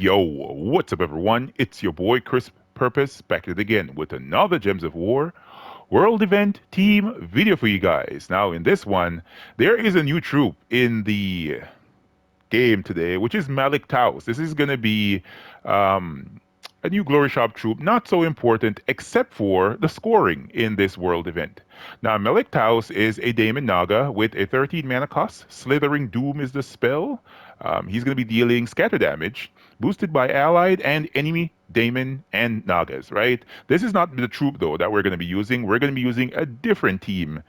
Yo, what's up, everyone? It's your boy CrispPurpose back at it again with another Gems of War World Event Team video for you guys. Now, in this one, there is a new troop in the game today, which is Melek Tauss. This is going to be um, a new Glory Shop troop, not so important except for the scoring in this world event. Now, Melek Tauss is a Daemon Naga with a 13 mana cost. Slithering Doom is the spell. He's going to be dealing scatter damage, boosted by allied and enemy Daemon and Nagas, right? This is not the troop, though, that we're going to be using. We're going to be using a different team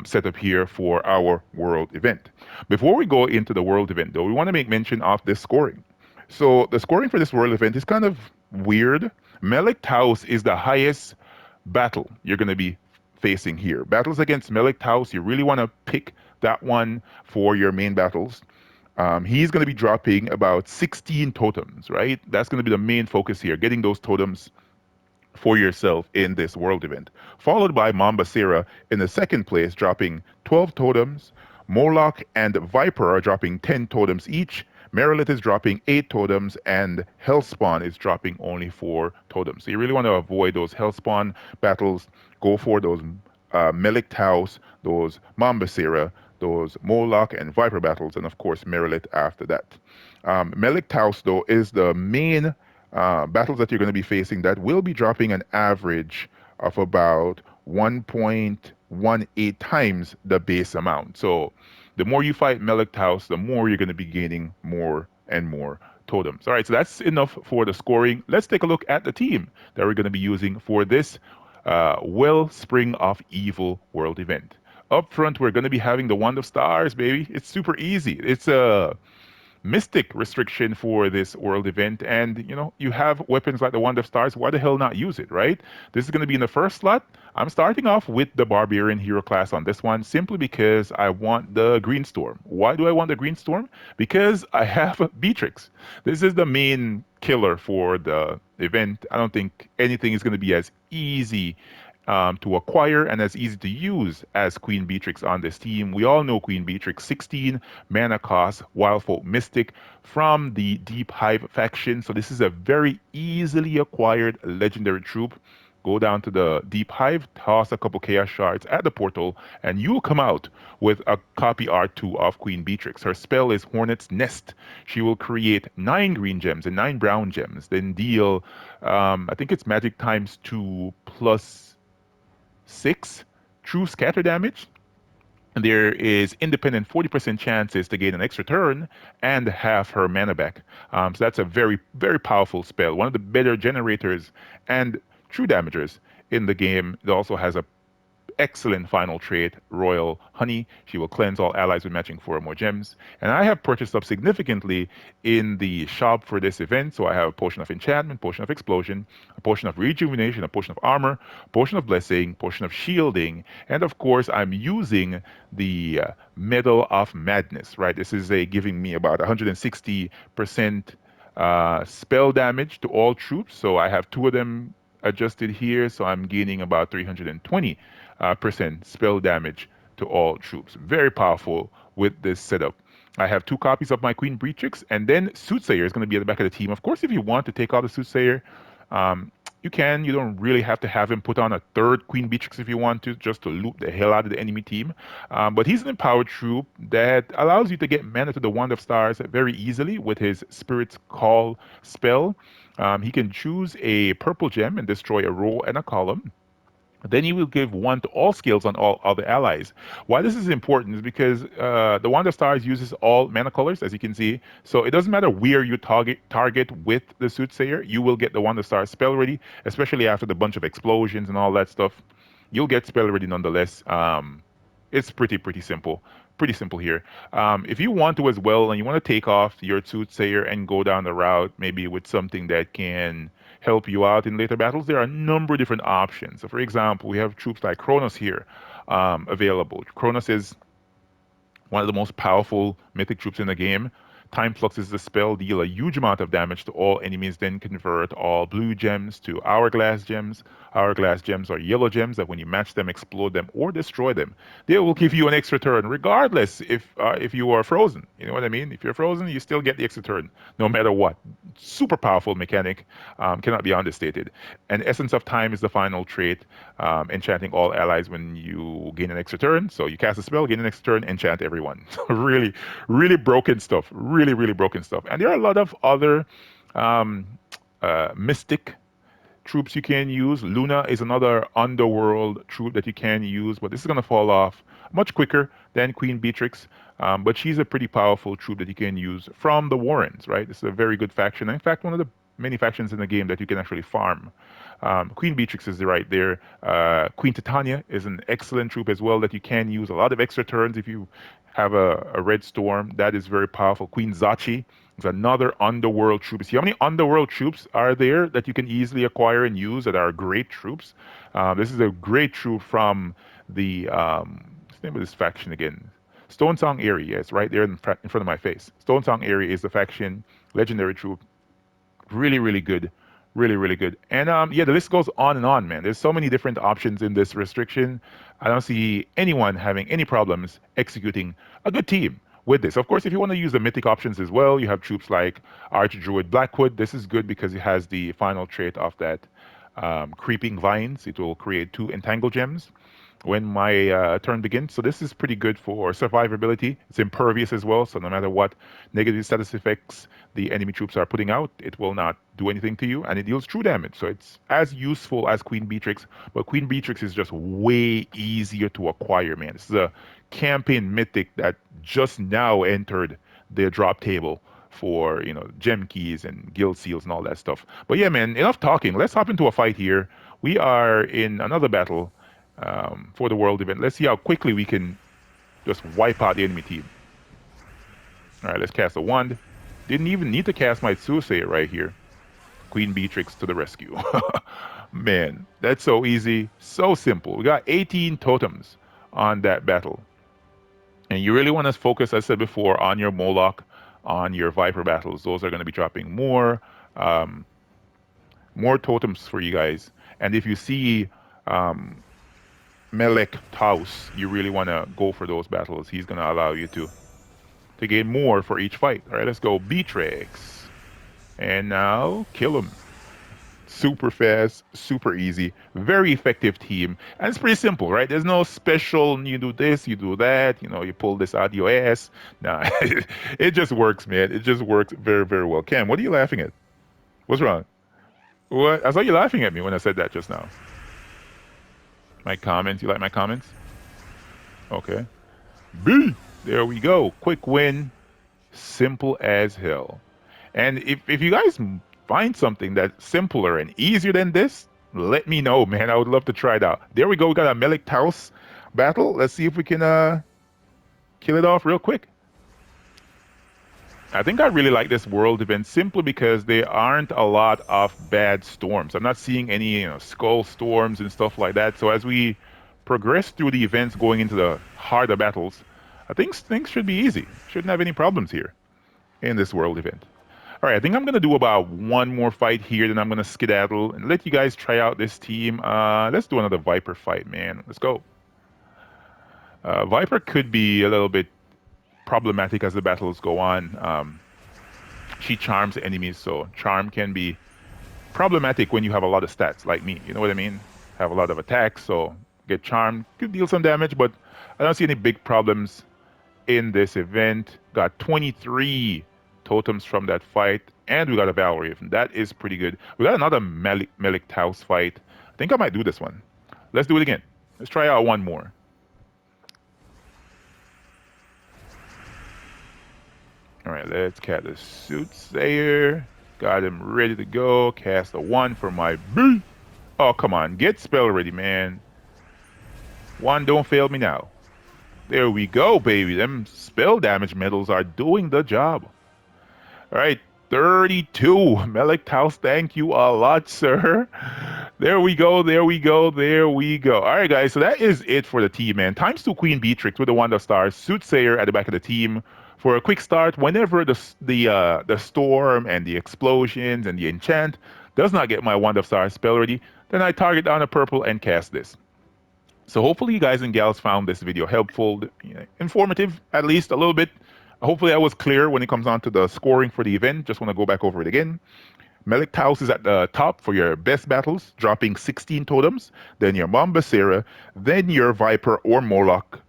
setup here for our world event. Before we go into the world event, though, we want to make mention of this scoring. So the scoring for this world event is kind of weird. Melek Tauss is the highest battle you're going to be facing here. Battles against Melek Tauss, you really want to pick that one for your main battles. He's going to be dropping about 16 totems, right? That's going to be the main focus here, getting those totems for yourself in this world event. Followed by Mambasira in the second place, dropping 12 totems. Moloch and Viper are dropping 10 totems each. Marilith is dropping 8 totems, and Hellspawn is dropping only 4 totems. So you really want to avoid those Hellspawn battles. Go for those Melek Tauss, those Mambasira, those Moloch and Viper battles, and of course Marilith after that. Melek Tauss, though, is the main battles that you're going to be facing that will be dropping an average of about 1.18 times the base amount. So the more you fight Melek Tauss, the more you're going to be gaining more and more totems. All right, so that's enough for the scoring. Let's take a look at the team that we're going to be using for this Wellspring of Evil world event. Up front, we're going to be having the Wand of Stars, baby. It's super easy. It's a Mystic restriction for this world event, and you have weapons like the Wand of Stars. Why the hell not use it, right? This is going to be in the first slot. I'm starting off with the Barbarian hero class on this one simply because I want the Green Storm. Why do I want the Green Storm? Because I have Beatrix. This is the main killer for the event. I don't think anything is going to be as easy to acquire and as easy to use as Queen Beatrix on this team. We all know Queen Beatrix, 16 mana cost, Wildfolk Mystic from the Deep Hive faction. So this is a very easily acquired legendary troop. Go down to the Deep Hive, toss a couple Chaos Shards at the portal, and you'll come out with a copy R2 of Queen Beatrix. Her spell is Hornet's Nest. She will create 9 green gems and 9 brown gems, then deal, I think it's magic times 2 plus 6 true scatter damage. And there is independent 40% chances to gain an extra turn and half her mana back. So that's a very, very powerful spell. One of the better generators and true damagers in the game. It also has a excellent final trait, Royal Honey. She will cleanse all allies with matching 4 or more gems. And I have purchased up significantly in the shop for this event. So I have a Potion of Enchantment, Potion of Explosion, a Potion of Rejuvenation, a Potion of Armor, Potion of Blessing, Potion of Shielding, and of course I'm using the Medal of Madness, right? This is giving me about 160% spell damage to all troops. So I have 2 of them adjusted here, so I'm gaining about 320 percent spell damage to all troops. Very powerful with this setup. I have 2 copies of my Queen Beatrix, and then Soothsayer is going to be at the back of the team. Of course, if you want to take out the Soothsayer, you can. You don't really have to have him put on a 3rd Queen Beatrix if you want to, just to loot the hell out of the enemy team. But he's an empowered troop that allows you to get mana to the Wand of Stars very easily with his Spirit's Call spell. He can choose a purple gem and destroy a row and a column. Then he will give 1 to all skills on all other allies. Why this is important is because the Wand of Stars uses all mana colors, as you can see. So it doesn't matter where you target with the Soothsayer, you will get the Wand of Stars spell ready, especially after the bunch of explosions and all that stuff. You'll get spell ready nonetheless. It's pretty simple. Pretty simple here. If you want to as well, and you want to take off your Soothsayer and go down the route, maybe with something that can help you out in later battles, there are a number of different options. So for example, we have troops like Kronos here available. Kronos is one of the most powerful mythic troops in the game. Time Flux is the spell, deal a huge amount of damage to all enemies, then convert all blue gems to hourglass gems. Hourglass gems are yellow gems that when you match them, explode them, or destroy them. They will give you an extra turn, regardless if you are frozen. You know what I mean? If you're frozen, you still get the extra turn, no matter what. Super powerful mechanic, cannot be understated. And Essence of Time is the final trait, enchanting all allies when you gain an extra turn. So you cast a spell, gain an extra turn, enchant everyone. Really, really broken stuff. Really, really broken stuff. And there are a lot of other um, mystic troops you can use. Luna is another underworld troop that you can use, but this is going to fall off much quicker than Queen Beatrix. But she's a pretty powerful troop that you can use from the Warrens, right? It's a very good faction. In fact, one of the many factions in the game that you can actually farm. Queen Beatrix is right there. Queen Titania is an excellent troop as well that you can use. A lot of extra turns if you have a red storm. That is very powerful. Queen Zachi is another underworld troop. See how many underworld troops are there that you can easily acquire and use that are great troops? This is a great troop from the what's the name of this faction again? Stone Song Area. Yeah, it's right there in front of my face. Stone Song Area is the faction, legendary troop. Really, really good. Really, really good. And yeah, the list goes on and on, man. There's so many different options in this restriction. I don't see anyone having any problems executing a good team with this. Of course, if you want to use the mythic options as well, you have troops like Archdruid Blackwood. This is good because it has the final trait of that creeping vines. It will create 2 entangle gems when my turn begins. So this is pretty good for survivability. It's impervious as well, so no matter what negative status effects the enemy troops are putting out, it will not do anything to you, and it deals true damage. So it's as useful as Queen Beatrix, but Queen Beatrix is just way easier to acquire, man. This is a campaign mythic that just now entered the drop table for gem keys and guild seals and all that stuff. But yeah, man, enough talking. Let's hop into a fight here. We are in another battle for the world event. Let's see how quickly we can just wipe out the enemy team. All right, let's cast a wand. Didn't even need to cast my Soothsayer right here. Queen Beatrix to the rescue. Man, that's so easy, so simple. We got 18 totems on that battle. And you really want to focus, as I said before, on your Moloch, on your Viper battles. Those are going to be dropping more totems for you guys. And if you see Melek Tauss, you really want to go for those battles. He's going to allow you to gain more for each fight. All right, let's go Beatrix. And now kill him. Super fast, super easy, very effective team. And it's pretty simple, right? There's no special, you do this, you do that, you pull this out your ass. Nah, it just works, man. It just works very, very well. Cam, what are you laughing at? What's wrong? What? I saw you laughing at me when I said that just now. My comments, you like my comments? Okay. B, there we go. Quick win, simple as hell. And if you guys find something that's simpler and easier than this, let me know, man. I would love to try it out. There we go. We got a Melek Tauss battle. Let's see if we can kill it off real quick. I think I really like this world event simply because there aren't a lot of bad storms. I'm not seeing any skull storms and stuff like that. So as we progress through the events going into the harder battles, I think things should be easy. Shouldn't have any problems here in this world event. All right, I think I'm going to do about one more fight here, then I'm going to skedaddle and let you guys try out this team. Let's do another Viper fight, man. Let's go. Viper could be a little bit problematic as the battles go on. She charms enemies, so charm can be problematic when you have a lot of stats like me. You know what I mean? Have a lot of attacks, so get charmed, could deal some damage, but I don't see any big problems in this event. Got 23 totems from that fight, and we got a Valkyrie. That is pretty good. We got another Melek Tauss fight. I think I might do this one. Let's do it again. Let's try out one more. All right, let's cast a Soothsayer. Got him ready to go. Cast a 1 for my B. Oh, come on. Get spell ready, man. 1, don't fail me now. There we go, baby. Them spell damage medals are doing the job. All right, 32. Melek Tauss, thank you a lot, sir. There we go, there we go, there we go. All right, guys, so that is it for the team, man. Times 2 Queen Beatrix with the Wand of Stars. Soothsayer at the back of the team For a quick start, whenever the storm and the explosions and the enchant does not get my Wand of Star spell ready, then I target down a purple and cast this. So hopefully you guys and gals found this video helpful, informative, at least a little bit. Hopefully I was clear when it comes on to the scoring for the event. Just want to go back over it again. Melek Tauss is at the top for your best battles, dropping 16 totems. Then your Mambasira, then your Viper or Moloch,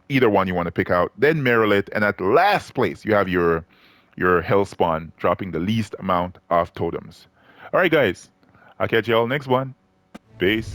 either one you want to pick out. Then Marilith, and at last place you have your Hellspawn, dropping the least amount of totems. All right, guys, I'll catch y'all next one. Peace.